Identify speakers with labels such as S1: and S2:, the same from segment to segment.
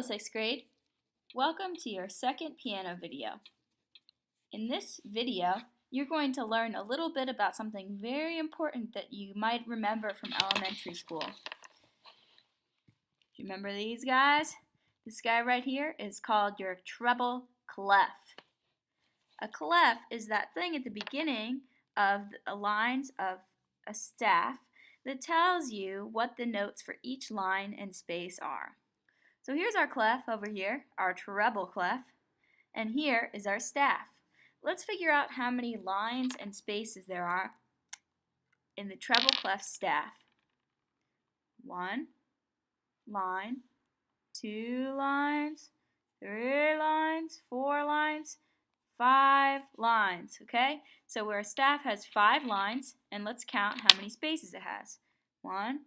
S1: Hello, 6th grade. Welcome to your second piano video. In this video, you're going to learn a little bit about something very important that you might remember from elementary school. Do you remember these guys? This guy right here is called your treble clef. A clef is that thing at the beginning of the lines of a staff that tells you what the notes for each line and space are. So here's our clef over here, our treble clef, and here is our staff. Let's figure out how many lines and spaces there are in the treble clef staff. 1 line, 2 lines, 3 lines, 4 lines, 5 lines, okay? So where a staff has 5 lines, and let's count how many spaces it has. 1,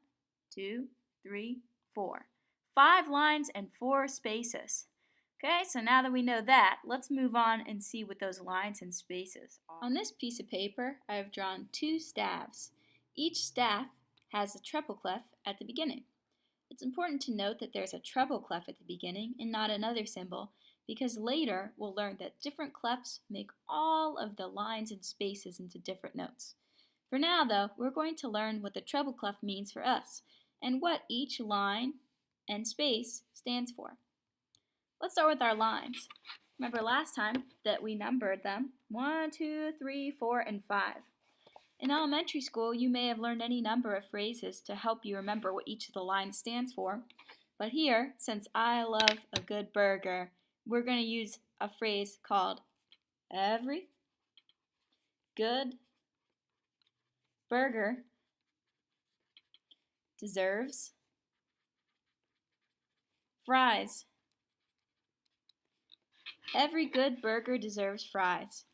S1: 2, 3, 4. 5 lines and 4 spaces. Okay, so now that we know that, let's move on and see what those lines and spaces are. On this piece of paper, I have drawn 2 staves. Each staff has a treble clef at the beginning. It's important to note that there's a treble clef at the beginning and not another symbol, because later we'll learn that different clefs make all of the lines and spaces into different notes. For now, though, we're going to learn what the treble clef means for us and what each line and space stands for. Let's start with our lines. Remember last time that we numbered them 1, 2, 3, 4, and 5. In elementary school, you may have learned any number of phrases to help you remember what each of the lines stands for. But here, since I love a good burger, we're going to use a phrase called every good burger deserves fries. Every good burger deserves fries.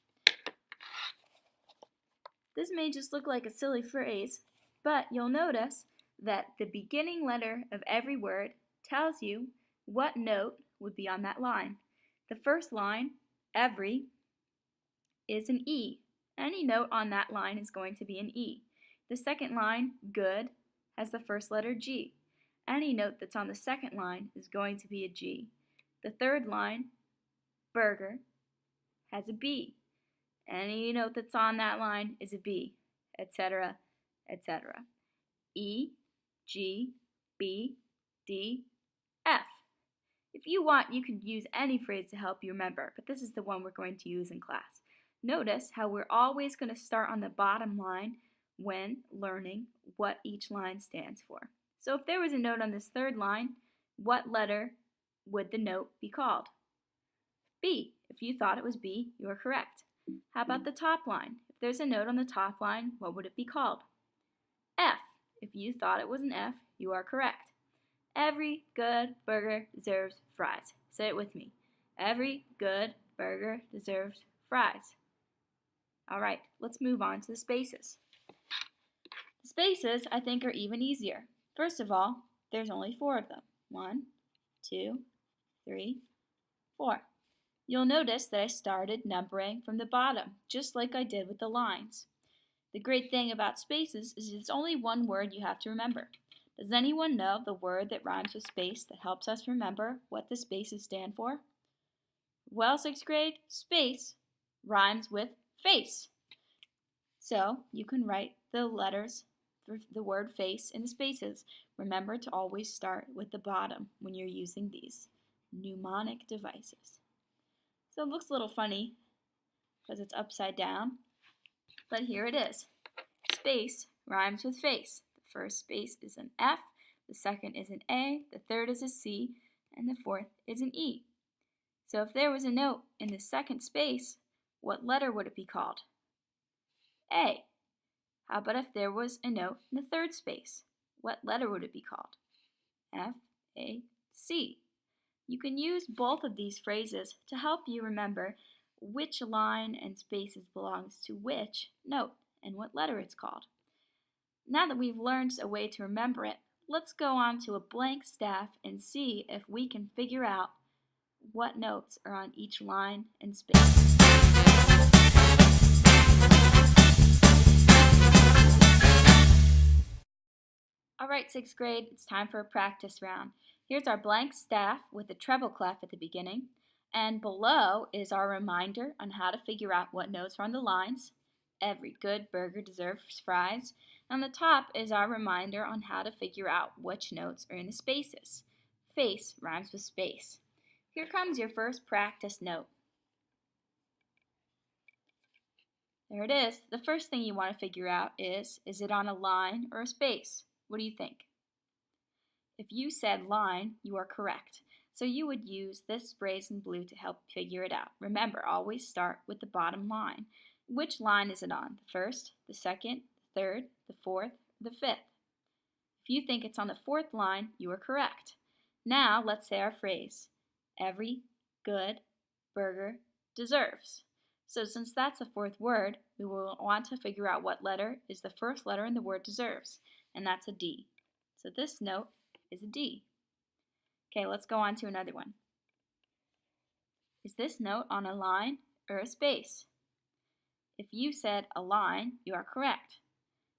S1: This may just look like a silly phrase, but you'll notice that the beginning letter of every word tells you what note would be on that line. The first line, every, is an E. Any note on that line is going to be an E. The second line, good, has the first letter G. Any note that's on the second line is going to be a G. The third line, burger, has a B. Any note that's on that line is a B, etc., etc. E, G, B, D, F. If you want, you can use any phrase to help you remember, but this is the one we're going to use in class. Notice how we're always going to start on the bottom line when learning what each line stands for. So if there was a note on this third line, what letter would the note be called? B. If you thought it was B, you are correct. How about the top line? If there's a note on the top line, what would it be called? F. If you thought it was an F, you are correct. Every good burger deserves fries. Say it with me. Every good burger deserves fries. All right, let's move on to the spaces. The spaces, I think, are even easier. First of all, there's only 4 of them. 1, 2, 3, 4. You'll notice that I started numbering from the bottom, just like I did with the lines. The great thing about spaces is it's only one word you have to remember. Does anyone know the word that rhymes with space that helps us remember what the spaces stand for? Well, 6th grade, space rhymes with face. So you can write the letters for the word face in the spaces. Remember to always start with the bottom when you're using these mnemonic devices. So it looks a little funny because it's upside down, but here it is. Space rhymes with face. The first space is an F, the second is an A, the third is a C, and the fourth is an E. So if there was a note in the second space, what letter would it be called? A. How about if there was a note in the third space? What letter would it be called? F, A, C. You can use both of these phrases to help you remember which line and spaces belongs to which note and what letter it's called. Now that we've learned a way to remember it, let's go on to a blank staff and see if we can figure out what notes are on each line and space. Alright, 6th grade, it's time for a practice round. Here's our blank staff with the treble clef at the beginning, and below is our reminder on how to figure out what notes are on the lines. Every good burger deserves fries. On the top is our reminder on how to figure out which notes are in the spaces. Face rhymes with space. Here comes your first practice note. There it is. The first thing you want to figure out is it on a line or a space? What do you think? If you said line, you are correct. So you would use this phrase in blue to help figure it out. Remember, always start with the bottom line. Which line is it on? The first, the second, the third, the fourth, the fifth? If you think it's on the fourth line, you are correct. Now let's say our phrase. Every good burger deserves. So since that's the fourth word, we will want to figure out what letter is the first letter in the word deserves, and that's a D. So this note is a D. Okay, let's go on to another one. Is this note on a line or a space? If you said a line, you are correct.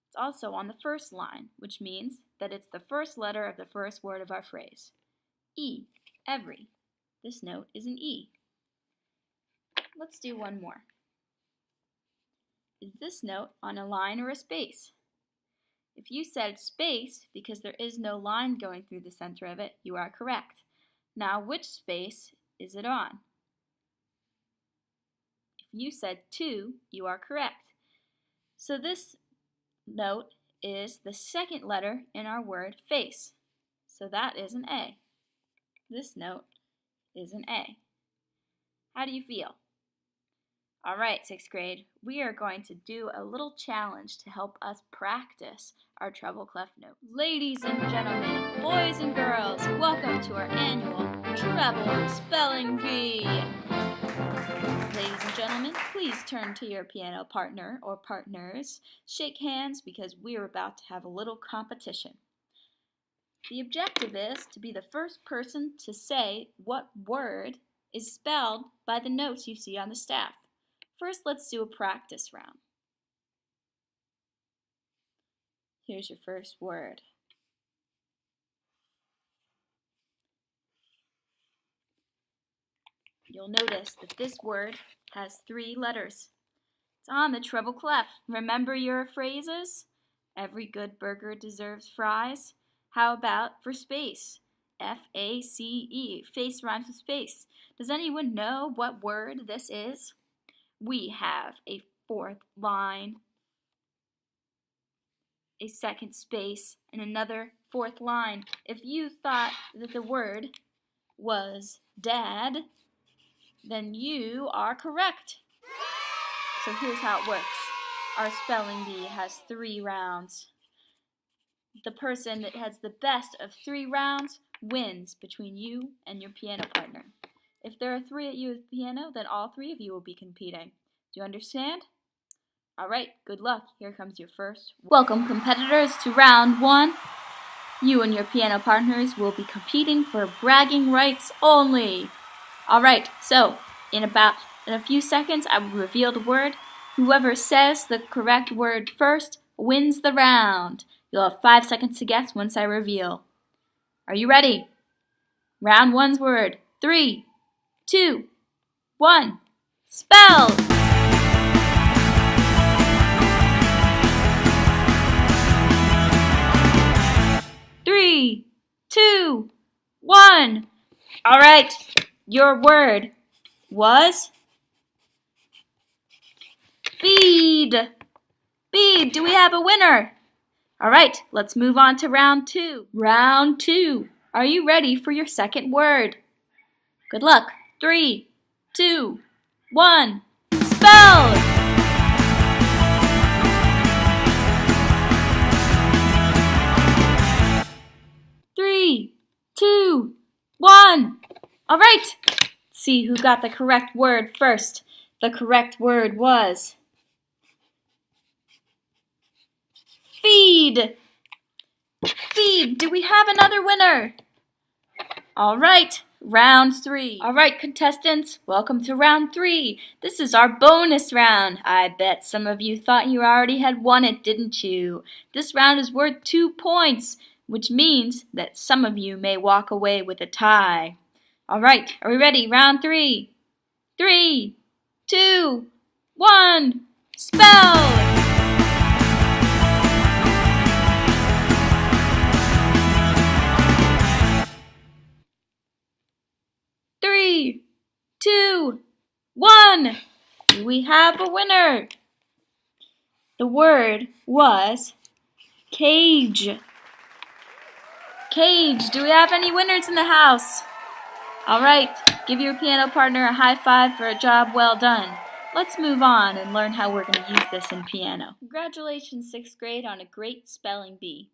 S1: It's also on the first line, which means that it's the first letter of the first word of our phrase. E, every. This note is an E. Let's do one more. Is this note on a line or a space? If you said space because there is no line going through the center of it, you are correct. Now, which space is it on? If you said 2, you are correct. So this note is the second letter in our word face. So that is an A. This note is an A. How do you feel? All right, 6th grade, we are going to do a little challenge to help us practice our treble clef note. Ladies and gentlemen, boys and girls, welcome to our annual treble spelling bee. Ladies and gentlemen, please turn to your piano partner or partners. Shake hands because we are about to have a little competition. The objective is to be the first person to say what word is spelled by the notes you see on the staff. First, let's do a practice round. Here's your first word. You'll notice that this word has 3 letters. It's on the treble clef. Remember your phrases? Every good burger deserves fries. How about for space? F-A-C-E. Face rhymes with space. Does anyone know what word this is? We have a 4th line, a 2nd space, and another 4th line. If you thought that the word was dad, then you are correct. So here's how it works. Our spelling bee has 3 rounds. The person that has the best of 3 rounds wins between you and your piano partner. If there are 3 of you with piano, then all 3 of you will be competing. Do you understand? All right, good luck. Here comes your first. Welcome, competitors, to round 1. You and your piano partners will be competing for bragging rights only. All right, so in a few seconds, I will reveal the word. Whoever says the correct word first wins the round. You'll have 5 seconds to guess once I reveal. Are you ready? Round 1's word. 3, 2, 1. Spell! Three, 2, 1. All right, your word was feed. Feed. Do we have a winner? All right, let's move on to round 2. Round 2. Are you ready for your second word? Good luck. 3, 2, 1. Spell! Three, 2, 1. All right. Let's see who got the correct word first. The correct word was feed. Feed. Do we have another winner? All right. Round 3. All right, contestants, welcome to round 3. This is our bonus round. I bet some of you thought you already had won it, didn't you? This round is worth 2 points. which means that some of you may walk away with a tie. All right, are we ready? Round 3. 3, 2, 1, spell! 3, 2, 1. We have a winner. The word was cage. Cage. Do we have any winners in the house? All right, give your piano partner a high five for a job well done. Let's move on and learn how we're going to use this in piano. Congratulations, 6th grade, on a great spelling bee.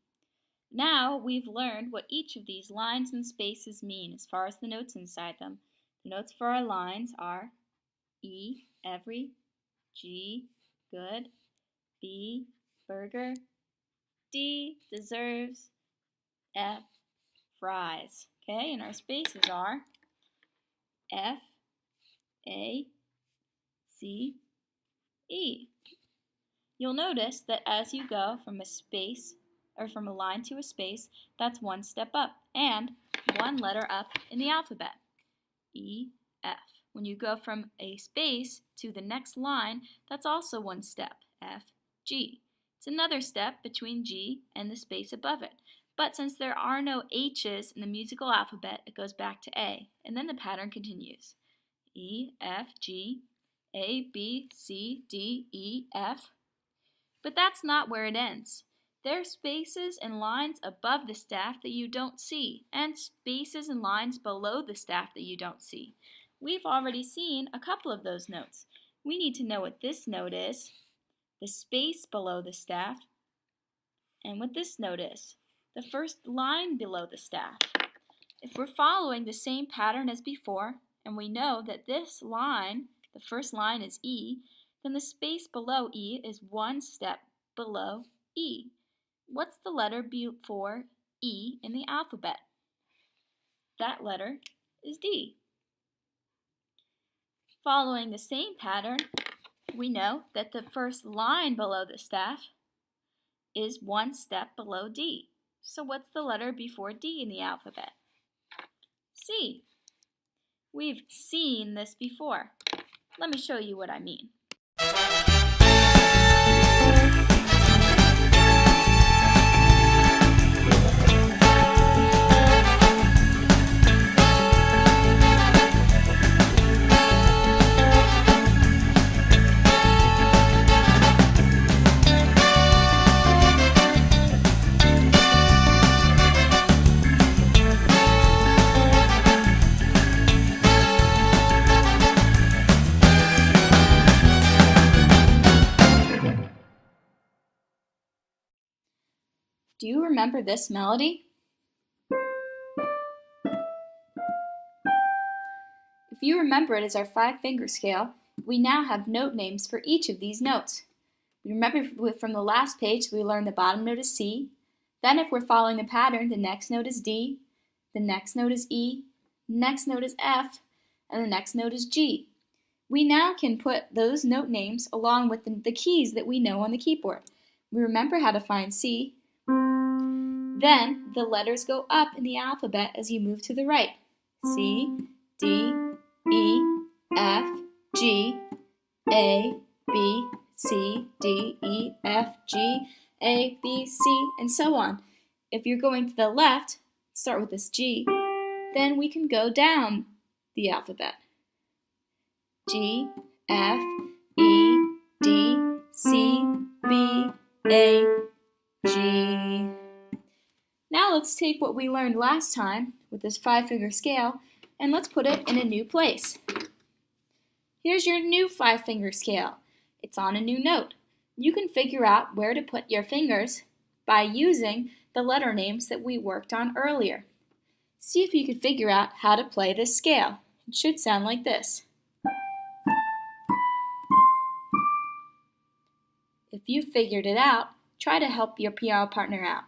S1: Now we've learned what each of these lines and spaces mean as far as the notes inside them. The notes for our lines are E, every, G, good, B, burger, D, deserves, F, fries. Okay, and our spaces are F, A, C, E. You'll notice that as you go from a space or from a line to a space, that's one step up and one letter up in the alphabet. E, F. When you go from a space to the next line, that's also one step, F, G. It's another step between G and the space above it. But since there are no H's in the musical alphabet, it goes back to A, and then the pattern continues. E, F, G, A, B, C, D, E, F. But that's not where it ends. There are spaces and lines above the staff that you don't see, and spaces and lines below the staff that you don't see. We've already seen a couple of those notes. We need to know what this note is, the space below the staff, and what this note is, the first line below the staff. If we're following the same pattern as before, and we know that this line, the first line is E, then the space below E is one step below E. What's the letter before E in the alphabet? That letter is D. Following the same pattern, we know that the first line below the staff is one step below D. So what's the letter before D in the alphabet? C. We've seen this before. Let me show you what I mean. Do you remember this melody? If you remember it as our 5-finger scale, we now have note names for each of these notes. Remember from the last page, we learned the bottom note is C. Then if we're following the pattern, the next note is D, the next note is E, the next note is F, and the next note is G. We now can put those note names along with the keys that we know on the keyboard. We remember how to find C. Then the letters go up in the alphabet as you move to the right. C, D, E, F, G, A, B, C, D, E, F, G, A, B, C, and so on. If you're going to the left, start with this G, then we can go down the alphabet. G, F, E, D, C, B, A, G. Now let's take what we learned last time with this 5-finger scale and let's put it in a new place. Here's your new 5-finger scale. It's on a new note. You can figure out where to put your fingers by using the letter names that we worked on earlier. See if you can figure out how to play this scale. It should sound like this. If you figured it out, try to help your piano partner out.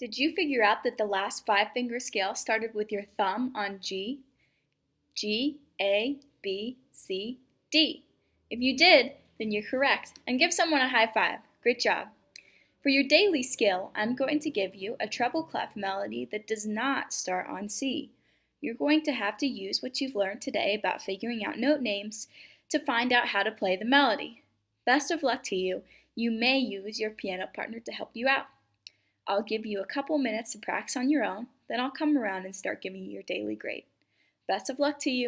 S1: Did you figure out that the last five-finger scale started with your thumb on G? G, A, B, C, D. If you did, then you're correct, and give someone a high five. Great job. For your daily skill, I'm going to give you a treble clef melody that does not start on C. You're going to have to use what you've learned today about figuring out note names to find out how to play the melody. Best of luck to you. You may use your piano partner to help you out. I'll give you a couple minutes to practice on your own, then I'll come around and start giving you your daily grade. Best of luck to you.